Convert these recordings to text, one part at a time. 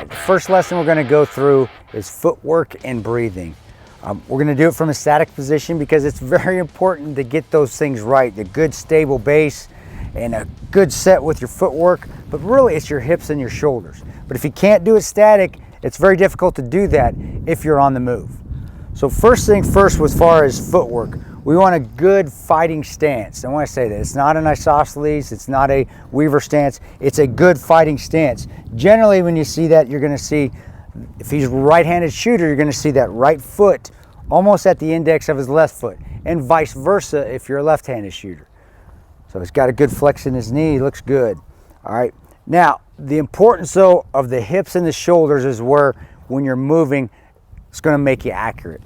right, the first lesson we're going to go through is footwork and breathing. We're going to do it from a static position because it's very important to get those things right. The good stable base and a good set with your footwork, but really it's your hips and your shoulders. But if you can't do it static, it's very difficult to do that if you're on the move. So first thing first, as far as footwork, we want a good fighting stance. I want to say that it's not an isosceles, it's not a Weaver stance, it's a good fighting stance. Generally when you see that, you're going to see, if he's a right-handed shooter, you're going to see that right foot almost at the index of his left foot, and vice versa if you're a left-handed shooter. So he's got a good flex in his knee, looks good. All right, now the importance though of the hips and the shoulders is where when you're moving, it's going to make you accurate.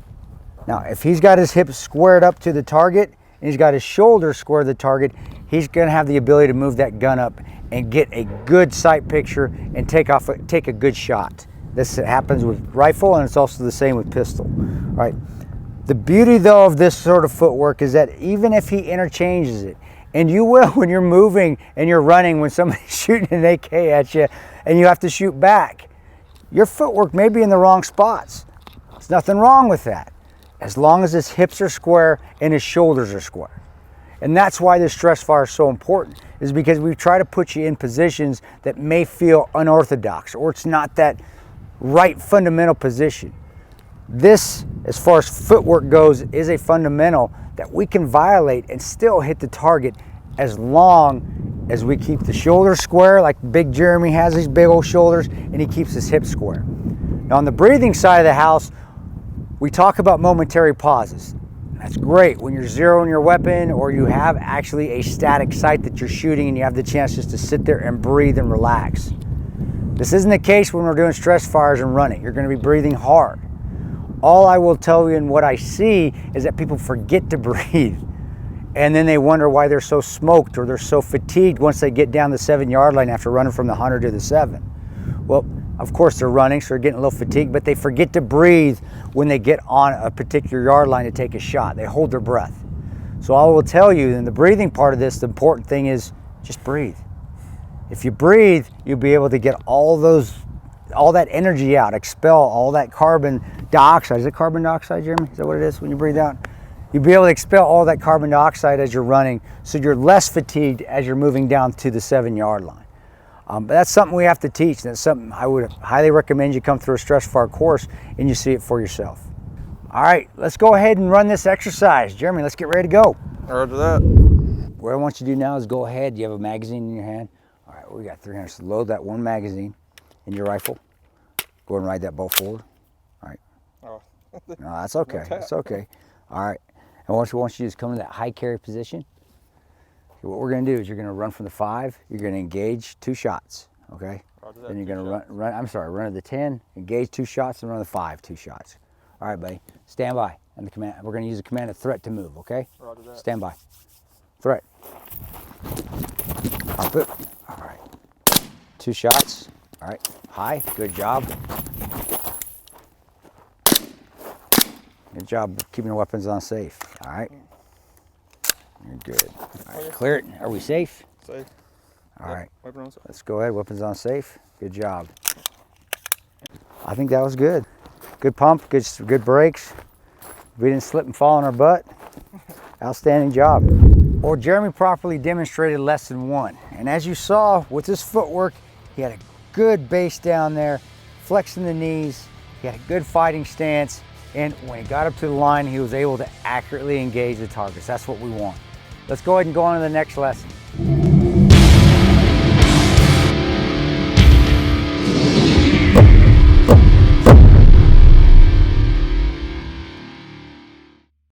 Now if he's got his hips squared up to the target and he's got his shoulders squared to the target, he's going to have the ability to move that gun up and get a good sight picture and take a good shot. This happens with rifle, and it's also the same with pistol. All right. The beauty though of this sort of footwork is that even if he interchanges it, and you will when you're moving and you're running, when somebody's shooting an AK at you and you have to shoot back, your footwork may be in the wrong spots. There's nothing wrong with that, as long as his hips are square and his shoulders are square. And that's why this stress fire is so important, is because we try to put you in positions that may feel unorthodox, or it's not that right fundamental position. This, as far as footwork goes, is a fundamental that we can violate and still hit the target as long as we keep the shoulders square, like Big Jeremy has these big old shoulders, and he keeps his hips square. Now on the breathing side of the house, we talk about momentary pauses. That's great when you're zeroing your weapon, or you have actually a static sight that you're shooting and you have the chance just to sit there and breathe and relax. This isn't the case when we're doing stress fires and running. You're going to be breathing hard. All I will tell you and what I see is that people forget to breathe, and then they wonder why they're so smoked or they're so fatigued once they get down the 7-yard line after running from the 100 to the 7. Well, of course they're running, so they're getting a little fatigued, but they forget to breathe when they get on a particular yard line to take a shot. They hold their breath. So I will tell you, in the breathing part of this, the important thing is just breathe. If you breathe, you'll be able to get all that energy out, expel all that carbon dioxide. Is it carbon dioxide, Jeremy? Is that what it is when you breathe out? You'll be able to expel all that carbon dioxide as you're running, so you're less fatigued as you're moving down to the 7-yard line. But that's something we have to teach. That's something I would highly recommend you come through a stress fire course and you see it for yourself. All right, let's go ahead and run this exercise. Jeremy, let's get ready to go. Roger that. What I want you to do now is go ahead. You have a magazine in your hand. All right, we got 300. So load that one magazine in your rifle. Go ahead and ride that bolt forward. All right. Oh. No, that's okay. That's okay. All right. And what I want you to do is come to that high carry position. Okay, what we're going to do is you're going to run from the 5. You're going to engage 2 shots. Okay. Roger that. Then you're going to run. I'm sorry. Run to the 10. Engage 2 shots, and run to the 5. 2 shots. All right, buddy. Stand by. And the command. We're going to use the command of threat to move. Okay. Roger that. Stand by. Threat. Up it. All right. 2 shots. All right. High. Good job. Good job keeping your weapons on safe. All right. You're good. All right. Clear it. Are we safe? Safe. All right. Weapon on safe. Let's go ahead. Weapons on safe. Good job. I think that was good. Good pump. Good brakes. We didn't slip and fall on our butt. Outstanding job. Well, Jeremy properly demonstrated lesson 1. And as you saw with his footwork, he had a good base down there, flexing the knees. He had a good fighting stance. And when he got up to the line, he was able to accurately engage the targets. That's what we want. Let's go ahead and go on to the next lesson.